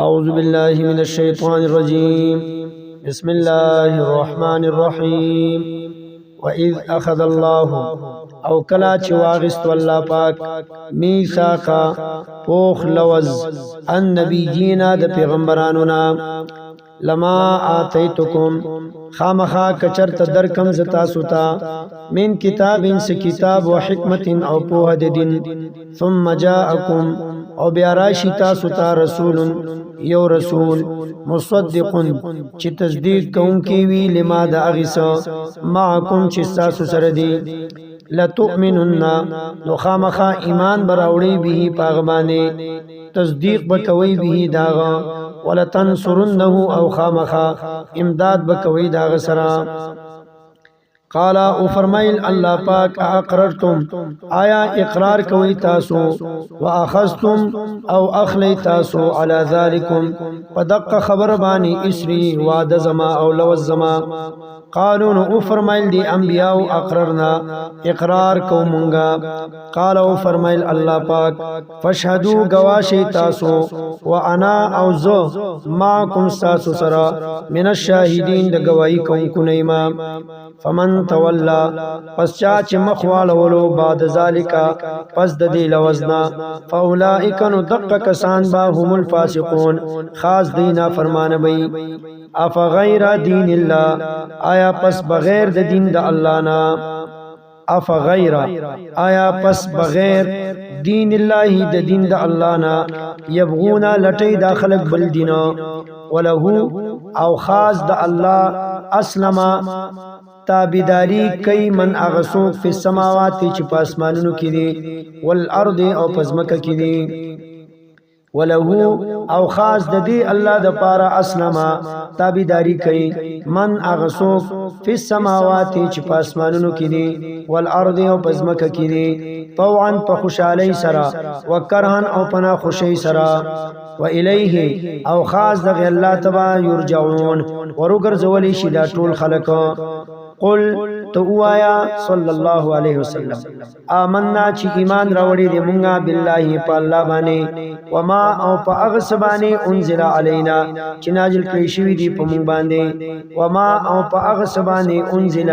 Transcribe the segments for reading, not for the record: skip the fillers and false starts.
أعوذ بالله من الشيطان الرجيم بسم الله الرحمن الرحيم وإذ أخذ الله او کلا چې واغست والله پاک میثاقا پوخ لوز النبیین د پیغمبرانو نا لما آتیتکم خامخا کچرت درکم زتا ستا من کتاب انس کتاب و حکمت او پوه د دین ثم جاءکم او بیا راشی تاسو ته رسول یو رسول مصدق چې تصدیق کوونکی وی لما د اغیسا معکم چې تاسو سره دی لتؤمنن نو خامخا ایمان براوړی به پاغمانه تصدیق بکوي به داغا ولتنصرنه او خامخا امداد بکوي داغ سرا قال او فرمایل الله پاک اقررتم آیا اقرار کوي تاسو واخذتم او اخلی تاسو علی ذالکم فدق خبر بانی اسری وعد زما او لو زما قالوا او فرمایل دی انبیاء اقررنا اقرار کومنگا قال او فرمایل الله پاک فشهدوا گواشی تاسو وانا او زو معکم تاسو سرا من الشاهدین د گواہی کوونکو نیما فمن تولا پس چا چې مخوالولو بعد ذالکا پس د دې لوزنا فاولائک نو دق کسان با هم الفاسقون خاص دینا فرمان بی اف غیر دین الله آیا پس بغیر د دین د الله نا اف غیر آیا پس بغیر دین الله د دین د الله نا یبغونا لټی داخلك بل دینا وله او خاص د الله اسلما تابیداری کئی من اغسوک فی السماوات چې په اسمانونو کې دي والارض او پزمکه کې دي وله او خاص د دې الله د پاره اسلما تابیداری کئی من اغسوک فی السماوات چې په اسمانونو کې دي والارض او پزمکه کې دي طوعا په خوشالۍ سره وکرهن او پنا خوشۍ سره و الیه او خاص د الله تبا یرجعون ورګرځولې شي دا ټول خلق قل تو آیا صلی الله علیه وسلم آمنا چې ایمان راوړي دې مونږه بالله په الله باندې وما او په هغه سبانه انزل علینا چې نازل کړی شوی دی په مونږ باندې وما او په هغه سبانه انزل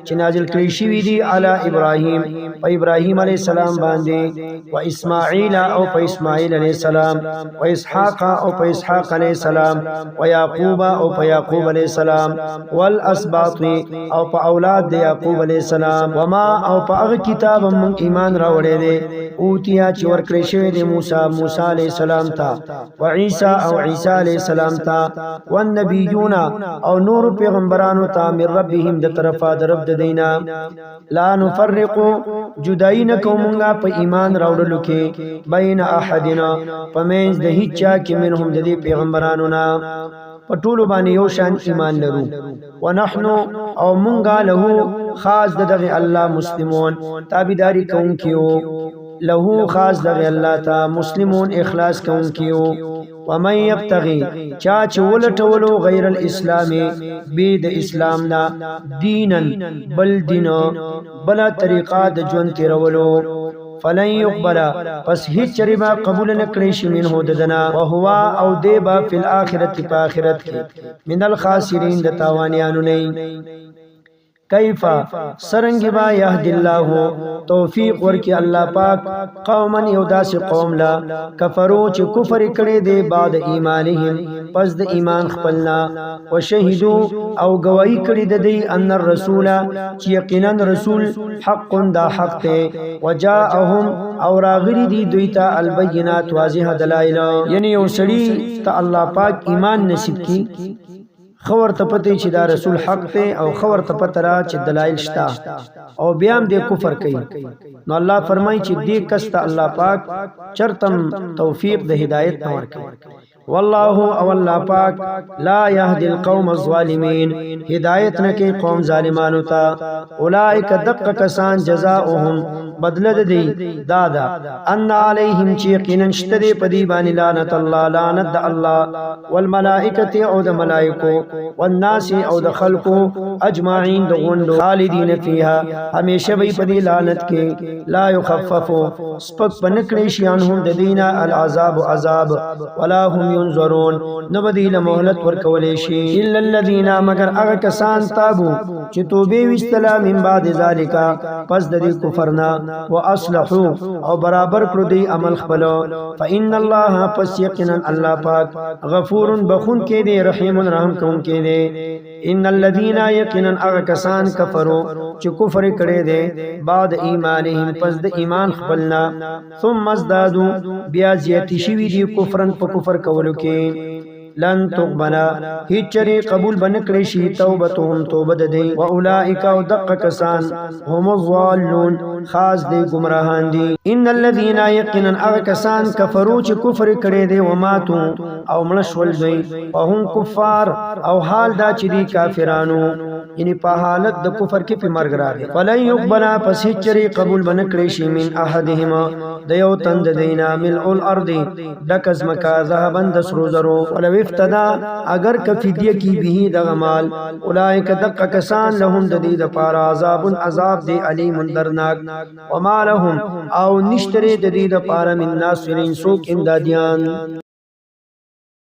چې نازل کړی شوی دی علی ابراهیم او ابراهیم علی السلام باندې و اسماعیل او په اسماعیل علی السلام و اسحاق او په اسحاق علی السلام و یعقوب او په یعقوب علی السلام والاسباط او په اولاد د یعقوب علی السلام وما او په هغه کتاب مون ایمان راوړی دی اوتیا چې ورکړی شوی دی موسی علی السلام ته و عیسی او عیسی علی السلام ته والنبیون او نور پیغمبرانو ته من ربهم د طرفه د رب د دینا لا نفرق جداین کومنګه په ایمان راوړلو کې بین احدنا پمنځ د هیڅ چا کې منهم د دې پیغمبرانو نه پټولو باندې یو شان ایمان لرو ونحنو او مونږه له خاص دغه الله مسلمون تابعداري کوونکیو له خاص دغه الله ته مسلمون اخلاص کوونکیو ومن يبتغي چا چې ولټولو غیر الاسلام به د اسلام نه دینن بل دینو بل طریقه د ژوند تیرولو فلن يقبل پس هیڅ چریبا قبول نکړي شي منه ددنا او هو او دیبا فی الاخرت په اخرت کې من الخاسرین د تاوانیانو نه کیفا سرنګ با یهد الله توفیق ورکی الله پاک قوما یوداس قوم لا کفرو چې کفر کړي دي بعد ایمانهم پس د ایمان خپلنا وشهدوا او گواہی کړي د دې ان الرسول چې یقینا رسول حق دا حق ته وجاءهم او راغری دي دوی ته البینات واضح دلایل یعنی یو سړی ته الله پاک ایمان نصیب کی خبر ته پته چې دا رسول حق ته او خبر ته پته را چې دلایل شتا او بیا هم د کفر کوي نو الله فرمایي چې دې کسته الله پاک چرتم توفیق د هدایت نور کوي والله او الله پاک لا يهدي القوم الظالمين هدایت نه کوي قوم ظالمانو ته اولئک دق کسان جزاؤهم بدل دی دادا ان علیهم چې یقینا شته په دی باندې لعنت الله لعنت الله والملائکه او د ملائکو والناس او د خلقو اجمعین د غوندو خالدین فیها همیشه وي په دی لعنت کې لا يخفف سپک بنکړي شي انهم د دینه العذاب عذاب ولا هم هم ينظرون نبدی لمهلت ورکولې شي الا الذين مگر هغه کسان تابو چې توبې وستلا من بعد ذالک پس د دې کفرنا واصلحوا او برابر کړو دی عمل خپل فان الله پس یقینا الله پاک غفور بخون کې دی رحیم رحم کون کې دی ان الذين یقینا هغه کسان کفروا چې کفر کړي دي بعد ایمانهم پس د ایمان خپلنا ثم ازدادوا بیا زیاتی شوی دی کفرن په کفر کولو کې لن تقبلا هیڅ چری قبول بنکړي شي توبتهم توبه د دی او اولئک او دق کسان هم الضالون خاص دی گمراهان دي ان الذين يقينا اغكسان كفروا چې کفر کړي دي و ماتو او ملشول دی او هم کفار او حال دا چې دي کافرانو یعنی په حالت د کفر کې په مرګ راغی فلن يقبلا پس هیڅ چری قبول بنکړي شي من احدهما د یو تند دینا ملء الارض دکز مکا ذهبن د سرو زرو ولو افتدا اگر کفیدیه کی به د غمال اولئک دق کسان لهم د دې د پار عذاب عذاب دی علیم درناک وما لهم او نشتری د دې د پار من ناصرین سوک امدادیان